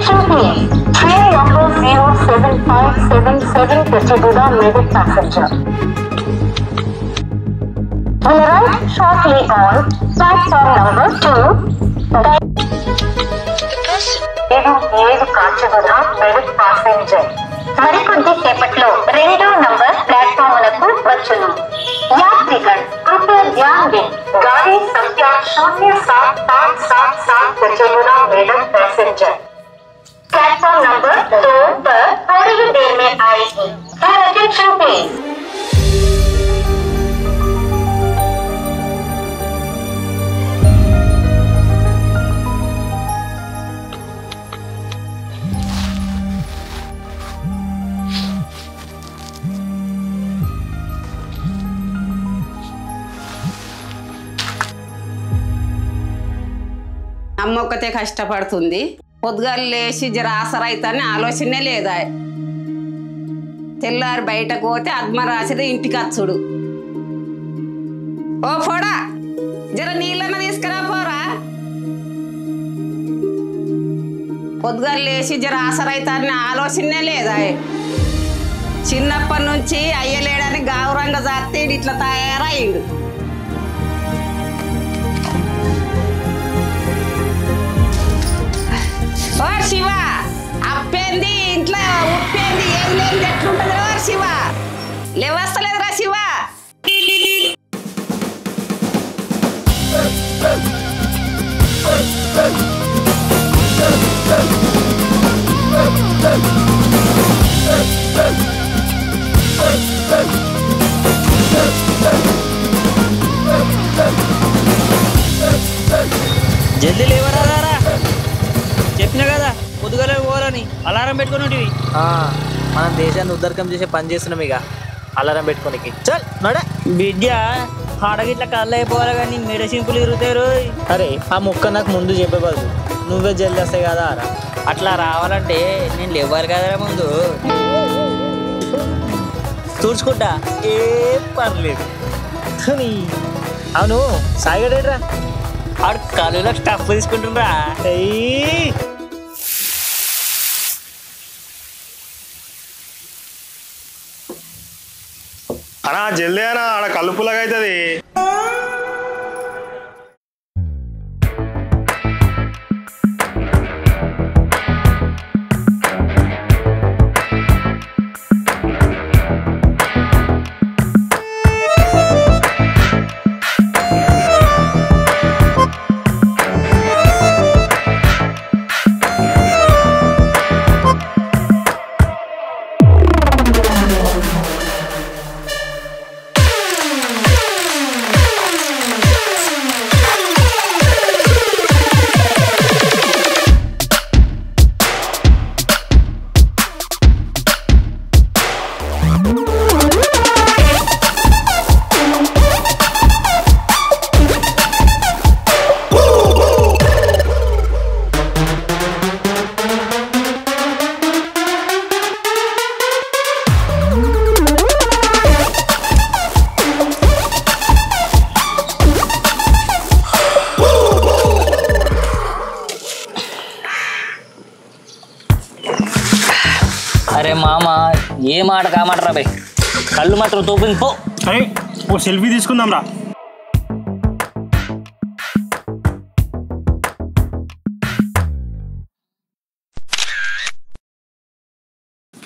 Attention please. Train number 07577 Kacheguda Medak passenger will arrive shortly on platform number 2. Kacheguda Medak passenger మరికొద్ది సేపట్లో 2వ number ప్లాట్ఫామ్లకు వచ్చును. यात्रीगण कृपया ध्यान दें, गाड़ी संख्या 07577 कचेगुड़ा मेदक पैसेंजर प्लेटफॉर्म नंबर 2 पर थोड़ी ही देर में आएगी. Your attention please. అమ్మొక్కతే కష్టపడుతుంది. పొద్దుగాలు లేచి జర ఆసరైతని ఆలోచనే లేదా. తెల్లారి బయటకు పోతే అద్మరాసిది ఇంటికి వచ్చుడు. ఓ పోడా జర నీళ్ళన్న తీసుకురా పోరా. పొద్దుగాలు లేచి జర ఆసరైతని ఆలోచనే లేదా. చిన్నప్పటి నుంచి అయ్యలేడని గౌరంగా జాతే ఇట్లా తయారయ్యిండు. ఓ శివ, అప్పేంది ఇంట్లో ఉప్పేంది ఏం లేదు ఎట్లుంటది రా శివ? లేవస్తలేదురా శివ. జల్దీ లేవరా చెప్పినా కదా పొద్దుగాలే పోవాలని అలారం పెట్టుకుని మనం దేశాన్ని ఉద్ధరకం చేసే పని చేస్తున్నాం. ఇక అలారం పెట్టుకోనికి చల్ నడే బిడ్డ ఆడగిట్లా కళ్ళు అయిపోవాలి కానీ మెడ సింపుల్ ఇరుగుతారు. అరే ఆ ముక్క నాకు ముందు చెప్పే బదులు నువ్వే జల్ది వస్తాయి కదా రా. అట్లా రావాలంటే నేను లేవాలి కదరా ముందు చూడ్చుకుంటా ఏ పర్లేదు. అవును సాయిగడేట్రా ఆడు కాలులో స్టఫ్ తీసుకుంటుండ్రా. అన్నా జల్దీ అనా ఆడ కలుపులాగా అవుతుంది. అరే మామ ఏ మాట కామాట రా బై కళ్ళు మాత్రం తోపింది పో. అరే ఓ సెల్ఫీ తీసుకుందాం రా.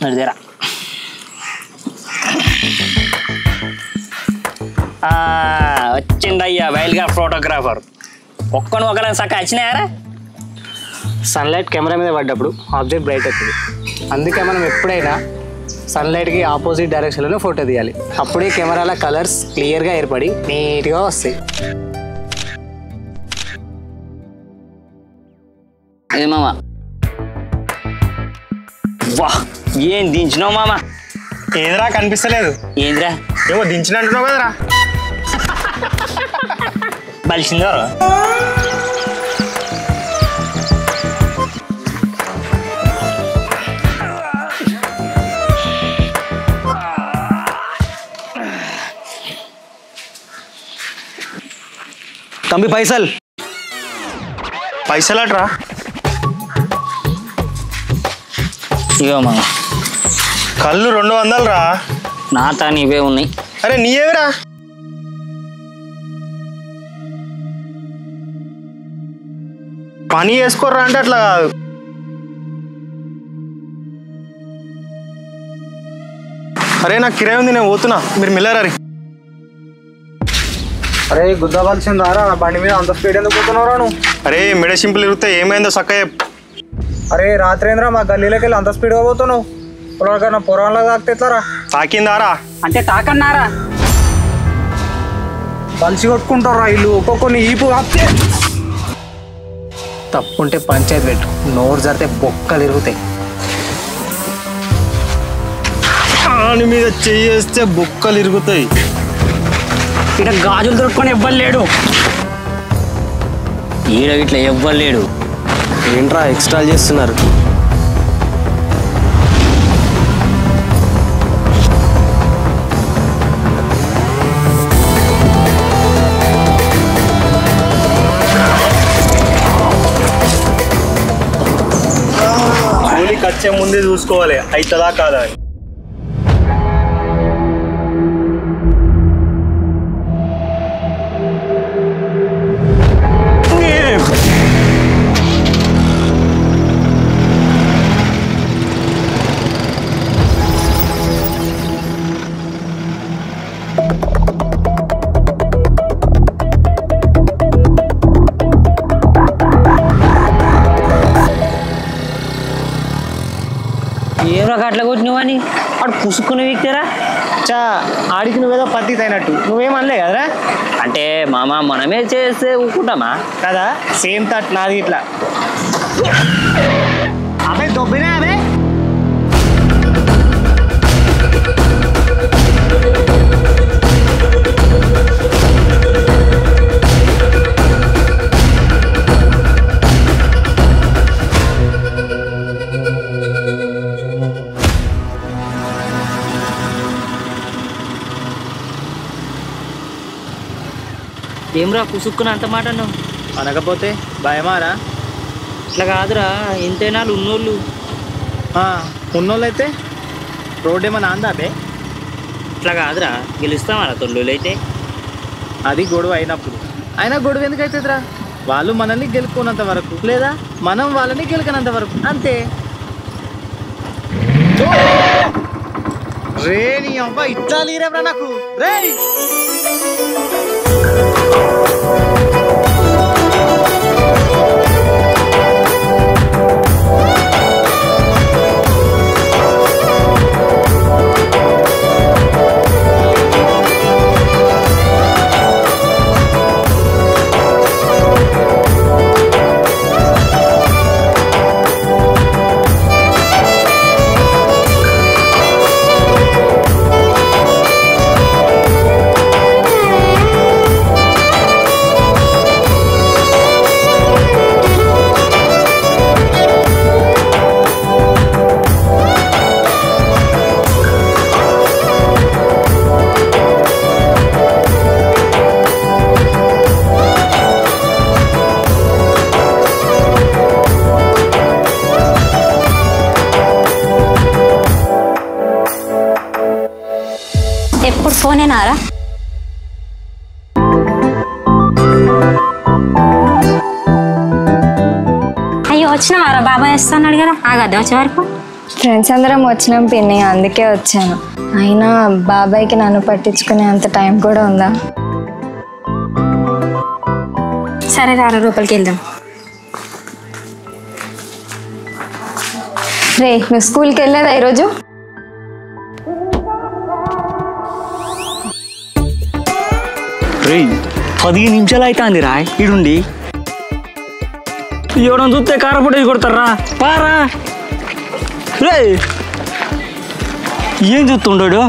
నడిదేరా వచ్చిండయ్యా వైల్డ్ గా ఫోటోగ్రాఫర్. ఒక్కను ఒకళ్ళని సక్క వచ్చినాయారా. సన్లైట్ కెమెరా మీద పడ్డప్పుడు ఆబ్జెక్ట్ బ్రైట్ అవుతుంది. అందుకే మనం ఎప్పుడైనా సన్లైట్కి ఆపోజిట్ డైరెక్షన్లోనే ఫోటో తీయాలి. అప్పుడే కెమెరాల కలర్స్ క్లియర్గా ఏర్పడి నీట్గా వస్తాయి. ఏ మామ వా ఏం దించినావు మామ? ఏదిరా కనిపిస్తలేదు. ఏంద్రా ఏమో దించినట్టున్నావు కదరా. బలిసిందో తమ్మి పైసలు పైసలట్రా. ఇవో మామ కళ్ళు 200 రా. నా తాను ఇవే ఉన్నాయి. అరే నీయేవిరా? పని చేసుకోర్రా అంటే అట్లా కాదు. అరే నాకు కిరాయి ఉంది, నేను పోతున్నా, మీరు మిల్లరా. అరే గుద్దవలసింది రా, బండి మీద అంత స్పీడ్ ఎందుకు పోతున్నావురా నువ్వు? అరే మెడ సింపుల్ ఇరిగితే ఏమైందో సక్క చెప్పు. అరే రాత్రేంద్రా మా గల్లీలోకి వెళ్ళి అంత స్పీడ్గా పోతున్నావు? పొలాలకన్నా పొరాన్లా తాకితే ఎట్లారా? తాకిందారా? అంటే తాకన్నారా? పలిసి కొట్టుకుంటారా ఇల్లు ఒక్కొక్కరిని ఈపు ఆపితే. తప్పుంటే పంచాయతీ పెట్టు, నోరు జరితే బొక్కలు ఇరుగుతాయి. దాని మీద చేస్తే బొక్కలు ఇరుగుతాయి. ఇక్కడ గాజులు దొరుకుని ఎవ్వలేడు, ఈడ ఇట్లా ఎవ్వలేడు. ఏంట్రా ఎక్స్ట్రా చేస్తున్నారు? కూలికి వచ్చే ముందే చూసుకోవాలి అవుతుందా కాదా అని. ఏమో అట్లా కొట్టినవు అని వాడు పుసుకుని వీక్తారా? చా ఆడికి నువ్వేదో పత్తి అయినట్టు నువ్వేమనలే కదరా? అంటే మామ మనమే చేస్తే ఊరుకుంటామా కదా? సేమ్ థాట్ నాది ఇట్లా. అబ్బాయి దొబ్బినా అదే. ఏమ్రా పుసుక్కుని అంత మాట నువ్వు అనకపోతే భయమారా? ఇట్లా కాదురా, ఎంతైనా ఉన్నోళ్ళు. ఉన్నోళ్ళు అయితే రోడ్ ఏమన్నా అందాపే? ఇట్లా కాదురా, గెలుస్తామా తొండోళ్ళు అయితే? అది గొడవ అయినప్పుడు. అయినా గొడవ ఎందుకు అవుతుందిరా? వాళ్ళు మనల్ని గెలుపుకున్నంత వరకు, లేదా మనం వాళ్ళని గెలుకనంత వరకు, అంతే. రే నీ అబ్బా ఇట్లా లేరేవ్రా నాకు రే. ఎప్పుడు ఫోనేనారా? అయ్యో వచ్చినావారా? బాబాయ్ వస్తున్నాడు కదా, ఆగద్దు వచ్చే వరకు. ఫ్రెండ్స్ అందరం వచ్చినాం పిన్ని, అందుకే వచ్చాను. అయినా బాబాయ్కి నన్ను పట్టించుకునే అంత టైం కూడా ఉందా? సరే రారా రూపాయలకి వెళ్దాం. రే నువ్వు స్కూల్కి వెళ్ళేదా ఈరోజు? రే 15 నిమిషాలు అవుతుంది రా ఇడుండి. ఎవడం చూస్తే కారపొట్టేసి కొడతారా పారా. రే ఏం చూస్తుండాడు?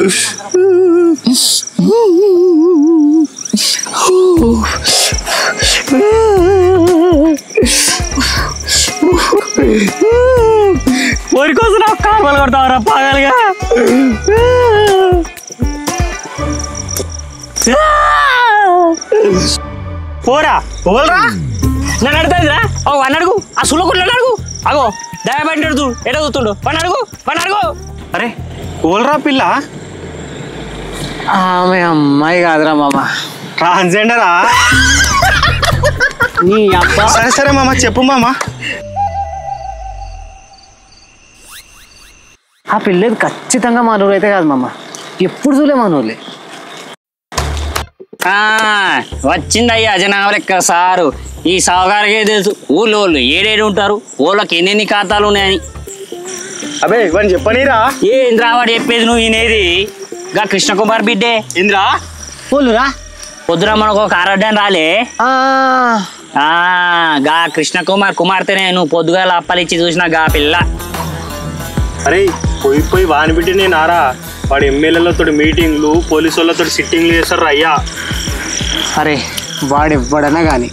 ఊరి కోసం కాలువలు కొడతావరా పాగలుగా. పోరా పోలరా నన్ను అడుగుతుందిరా. ఓ వన్ అడుగు, ఆ సులకుళ్ళు అడుగు. అగో దయబడి చూడు ఎట చూస్తుండు. వన్ అడుగు వన్ అడుగు. అరే ఓల్రా పిల్ల ఆమె అమ్మాయి కాదురా మామ, ట్రాన్స్జెండరా? నీ అబ్బా. సరే సరే మామ చెప్పు మామ. ఆ పిల్లది ఖచ్చితంగా మా ఊరు అయితే కాదు మామ, ఎప్పుడు చూలే మా ఊర్లే. వచ్చిందయ్యా జనాభా లెక్క సారు. ఈ సావుగారికే తెలుసు ఊళ్ళో వాళ్ళు ఏడేడు ఉంటారు, ఊళ్ళకి ఎన్నెన్ని ఖాతాలు ఉన్నాయని. అబే ఇవన్నీ చెప్పనీరా. ఏ ఇంద్రావాడు చెప్పేది నువ్వు వినేది? గా కృష్ణకుమార్ బిడ్డే ఇంద్రా పోలురా. పొద్దున మనకు ఒక ఆరోడ్యం రాలే. గా కృష్ణకుమార్ కుమార్తెనే నువ్వు పొద్దుగాల అప్పలిచ్చి చూసిన గా పిల్ల. అరే పోయి పోయి వాని బిడ్డ నేను ఆరా. వాడు ఎమ్మెల్యేలతో మీటింగ్లు, పోలీసు వాళ్ళతో సిట్టింగ్లు చేస్తారు అయ్యా. అరే వాడెవ్వడనా కానీ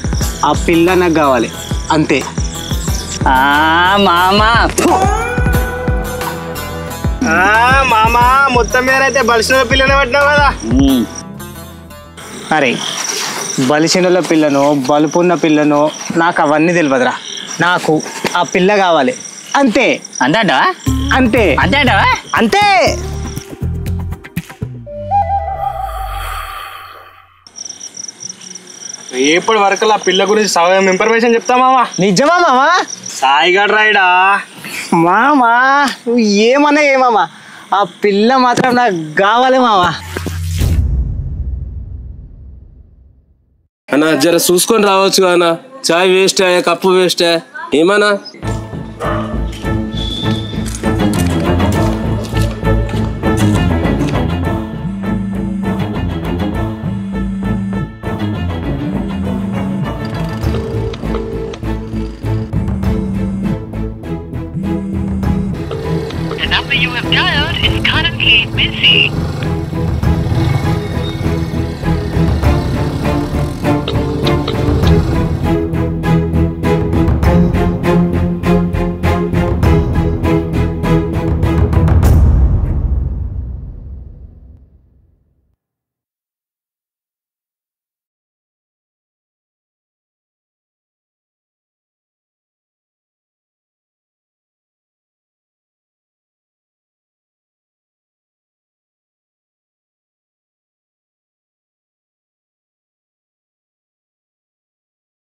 ఆ పిల్ల నాకు కావాలి అంతే. మామా మామ మొత్తం మీద అయితే బలిసిన పిల్లనే పట్టినావు కదా. అరే బలిసినల పిల్లనో బలుపున్న పిల్లనో నాకు అవన్నీ తెలియదురా. నాకు ఆ పిల్ల కావాలి అంతే. అంతేటవా? అంతే అంతేటవా? అంతే. ఎప్పటి వరకు ఆ పిల్ల గురించి సగం ఇన్ఫర్మేషన్ చెప్తా మామా. నిజమా మామా? సాయిగాడు రాయడా మామా నువ్వు ఏమన్నా ఏమామా, ఆ పిల్ల మాత్రం నాకు కావాలి మామా. అన్నా జర చూసుకొని రావచ్చు అన్న. చాయ్ వేస్ట్ అయ్యా, కప్పు వేస్ట్ ఏమన్నా. The number you have dialed is currently busy.